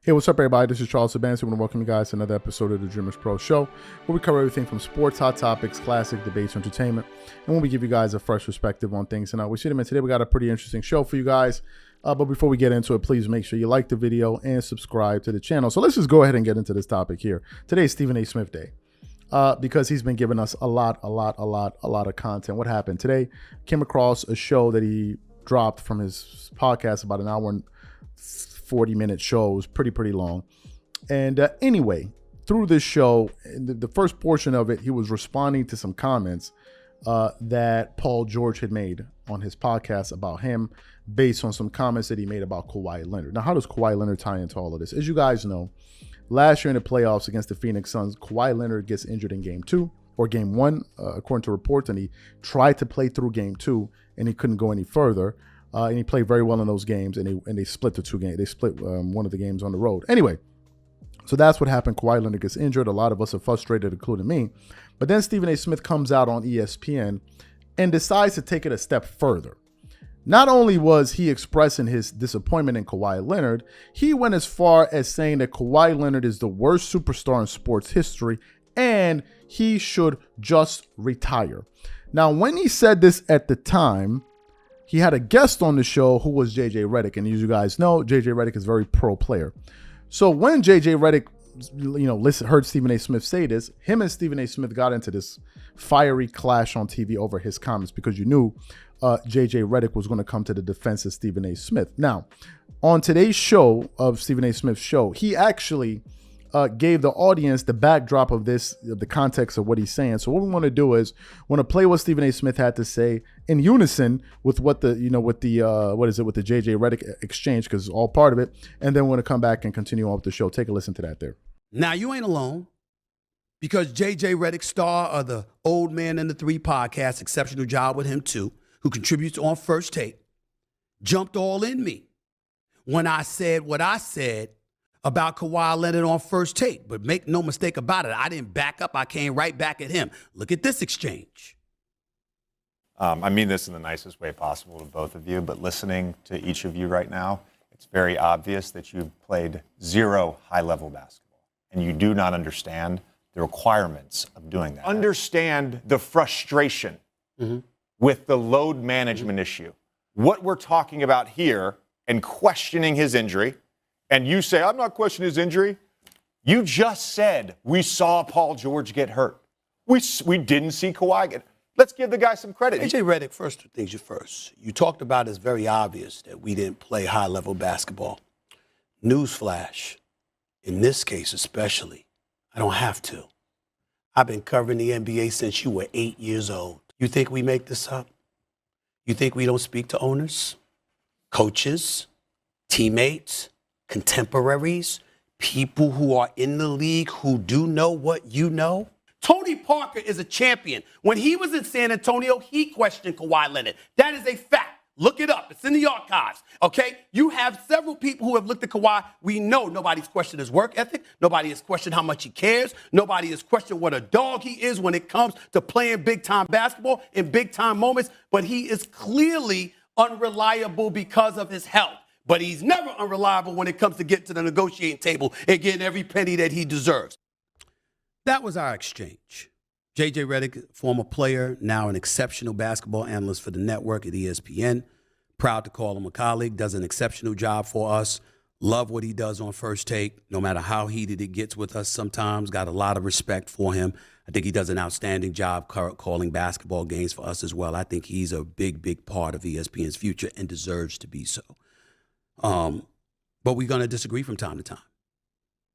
Hey, what's up, everybody? This is Charles Sabansi. I want to welcome you guys to another episode of the Dreamerspro Show, where we cover everything from sports, hot topics, classic debates, entertainment, and when we give you guys a fresh perspective on things. And we see them in today. We got a pretty interesting show for you guys. But before we get into it, please make sure you like the video and subscribe to the channel. So let's just go ahead and get into this topic here. Today is Stephen A. Smith Day. Because he's been giving us a lot of content. What happened today? Came across a show that he dropped from his podcast, about an hour and 40-minute show. It was pretty long. And anyway, through this show, the first portion of it, he was responding to some comments that Paul George had made on his podcast about him, based on some comments that he made about Kawhi Leonard. Now, how does Kawhi Leonard tie into all of this? As you guys know, last year in the playoffs against the Phoenix Suns, Kawhi Leonard gets injured in game 2 or game 1, according to reports, and he tried to play through game 2 and he couldn't go any further. And he played very well in those games, and they split the 2 games. They split one of the games on the road. Anyway, so that's what happened. Kawhi Leonard gets injured. A lot of us are frustrated, including me. But then Stephen A. Smith comes out on ESPN and decides to take it a step further. Not only was he expressing his disappointment in Kawhi Leonard, he went as far as saying that Kawhi Leonard is the worst superstar in sports history and he should just retire. Now, when he said this at the time, he had a guest on the show who was JJ Redick. And as you guys know, JJ Redick is a very pro player. So when JJ Redick, heard Stephen A. Smith say this, him and Stephen A. Smith got into this fiery clash on TV over his comments, because you knew JJ Redick was going to come to the defense of Stephen A. Smith. Now, on today's show of Stephen A. Smith's show, he actually gave the audience the backdrop of this, the context of what he's saying. So what we want to do is want to play what Stephen A. Smith had to say in unison with what the, with the JJ Redick exchange, because it's all part of it. And then we're going to come back and continue on with the show. Take a listen to that there. Now, you ain't alone, because JJ Redick, star of the Old Man and the Three podcast, exceptional job with him too, who contributes on First Take, jumped all in me when I said what I said about Kawhi Leonard on First Take. But make no mistake about it, I didn't back up. I came right back at him. Look at this exchange. I mean this in the nicest way possible to both of you, but listening to each of you right now, it's very obvious that you've played zero high-level basketball, and you do not understand the requirements of doing that. Understand the frustration with the load management issue. What we're talking about here, and questioning his injury, and you say, I'm not questioning his injury. You just said we saw Paul George get hurt. We didn't see Kawhi get hurt. Let's give the guy some credit. JJ Redick, first things first. You talked about it's very obvious that we didn't play high-level basketball. Newsflash, in this case especially, I don't have to. I've been covering the NBA since you were 8 years old. You think we make this up? You think we don't speak to owners, coaches, teammates, contemporaries, people who are in the league who do know what you know? Tony Parker is a champion. When he was in San Antonio, he questioned Kawhi Leonard. That is a fact. Look it up. It's in the archives, okay? You have several people who have looked at Kawhi. We know nobody's questioned his work ethic. Nobody has questioned how much he cares. Nobody has questioned what a dog he is when it comes to playing big-time basketball in big-time moments. But he is clearly unreliable because of his health. But he's never unreliable when it comes to getting to the negotiating table and getting every penny that he deserves. That was our exchange. JJ Redick, former player, now an exceptional basketball analyst for the network at ESPN. Proud to call him a colleague, does an exceptional job for us. Love what he does on First Take, no matter how heated it gets with us sometimes. Got a lot of respect for him. I think he does an outstanding job calling basketball games for us as well. I think he's a big part of ESPN's future and deserves to be so. But we're going to disagree from time to time.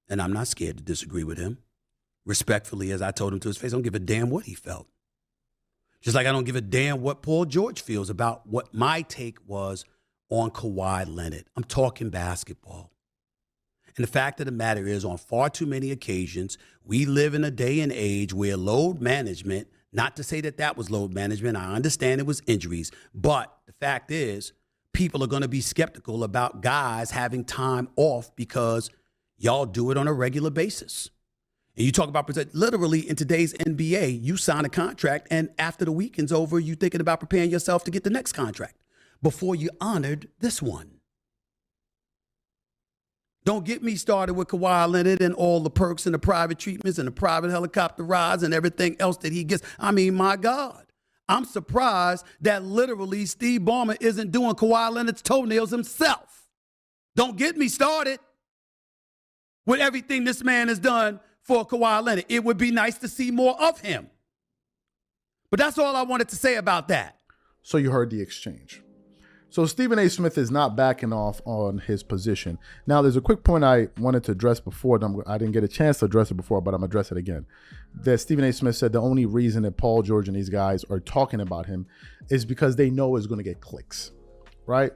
And I'm not scared to disagree with him. Respectfully, as I told him to his face, I don't give a damn what he felt. Just like I don't give a damn what Paul George feels about what my take was on Kawhi Leonard. I'm talking basketball. And the fact of the matter is, on far too many occasions, we live in a day and age where load management, not to say that that was load management, I understand it was injuries, but the fact is, people are going to be skeptical about guys having time off because y'all do it on a regular basis. And you talk about, literally in today's NBA, you sign a contract, and after the weekend's over, you're thinking about preparing yourself to get the next contract before you honored this one. Don't get me started with Kawhi Leonard and all the perks and the private treatments and the private helicopter rides and everything else that he gets. I mean, my God. I'm surprised that literally Steve Ballmer isn't doing Kawhi Leonard's toenails himself. Don't get me started with everything this man has done for Kawhi Leonard. It would be nice to see more of him. But that's all I wanted to say about that. So you heard the exchange. So Stephen A. Smith is not backing off on his position. Now, there's a quick point I wanted to address before. I didn't get a chance to address it before, but I'm going to address it again. That Stephen A. Smith said the only reason that Paul George and these guys are talking about him is because they know it's going to get clicks, right?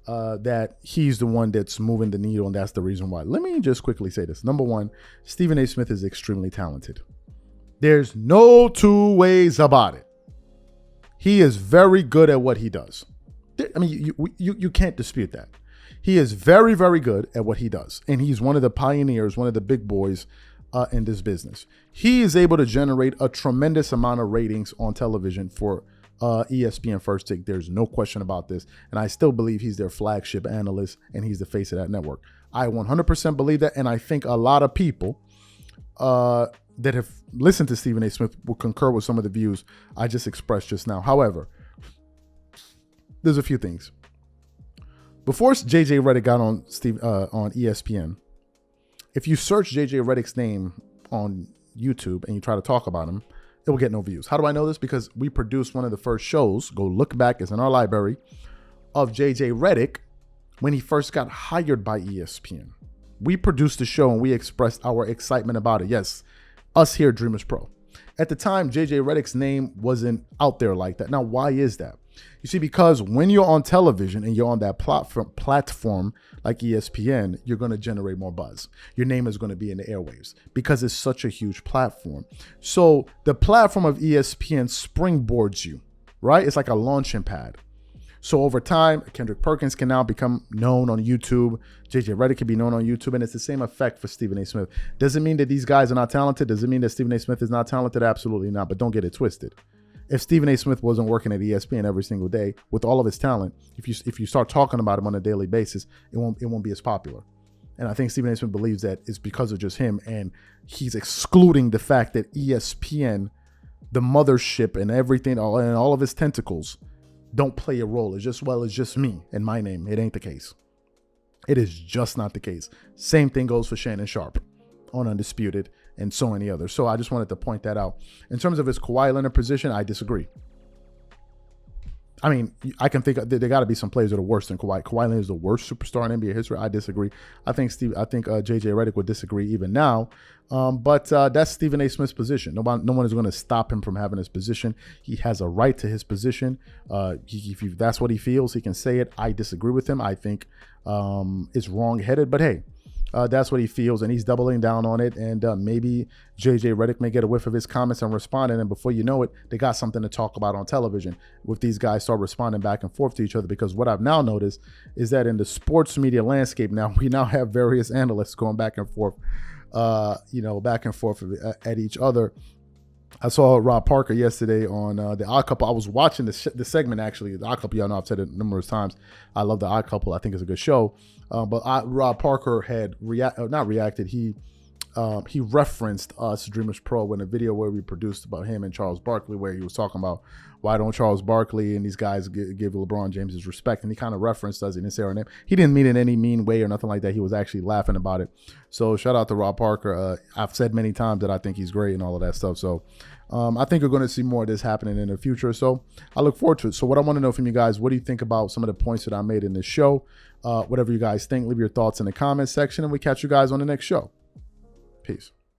That he's the one that's moving the needle, and that's the reason why. Let me just quickly say this. Number one, Stephen A. Smith is extremely talented. There's no two ways about it. He is very good at what he does. I mean, you can't dispute that. He is very, very good at what he does. And he's one of the pioneers, one of the big boys in this business. He is able to generate a tremendous amount of ratings on television for ESPN First Take. There's no question about this. And I still believe he's their flagship analyst and he's the face of that network. I 100% believe that. And I think a lot of people that have listened to Stephen A. Smith will concur with some of the views I just expressed just now. However, there's a few things. Before JJ Redick got on ESPN, if you search JJ Redick's name on YouTube and you try to talk about him, it will get no views. How do I know this? Because we produced one of the first shows, go look back, it's in our library, of JJ Redick when he first got hired by ESPN. We produced the show and we expressed our excitement about it. Yes, us here at Dreamerspro. At the time, JJ Redick's name wasn't out there like that. Now, why is that? You see, because when you're on television and you're on that platform like ESPN, you're going to generate more buzz. Your name is going to be in the airwaves because it's such a huge platform. So the platform of ESPN springboards you, right? It's like a launching pad. So over time, Kendrick Perkins can now become known on YouTube. JJ Redick can be known on YouTube. And it's the same effect for Stephen A. Smith. Does it mean that these guys are not talented? Does it mean that Stephen A. Smith is not talented? Absolutely not. But don't get it twisted. If Stephen A. Smith wasn't working at ESPN every single day with all of his talent, if you start talking about him on a daily basis, it won't be as popular. And I think Stephen A. Smith believes that it's because of just him, and he's excluding the fact that ESPN, the mothership and everything, and all of his tentacles, don't play a role. It's just me and my name. It ain't the case. It is just not the case. Same thing goes for Shannon Sharpe on Undisputed and so many others. So I just wanted to point that out. In terms of his Kawhi Leonard position, I disagree. I mean, I can think there got to be some players that are worse than Kawhi. Kawhi Leonard is the worst superstar in NBA history. I disagree. I think JJ Redick would disagree even now. But that's Stephen A. Smith's position. No one is going to stop him from having his position. He has a right to his position. If that's what he feels, he can say it. I disagree with him. I think it's wrong-headed. But hey, that's what he feels, and he's doubling down on it. And maybe JJ Redick may get a whiff of his comments and respond, and then before you know it, they got something to talk about on television with these guys start responding back and forth to each other. Because what I've now noticed is that in the sports media landscape now, we now have various analysts going back and forth, at each other. I saw Rob Parker yesterday on The Odd Couple. I was watching the segment, actually. The Odd Couple, y'all know I've said it numerous times. I love The Odd Couple. I think it's a good show. But Rob Parker had not reacted. He referenced us, Dreamers Pro, in a video where we produced about him and Charles Barkley, where he was talking about why don't Charles Barkley and these guys give LeBron James his respect. And he kind of referenced us. He didn't say our name. He didn't mean it in any mean way or nothing like that. He was actually laughing about it. So shout out to Rob Parker. I've said many times that I think he's great and all of that stuff. So I think we're going to see more of this happening in the future. So I look forward to it. So what I want to know from you guys, what do you think about some of the points that I made in this show? Whatever you guys think, leave your thoughts in the comments section, and we catch you guys on the next show. Peace.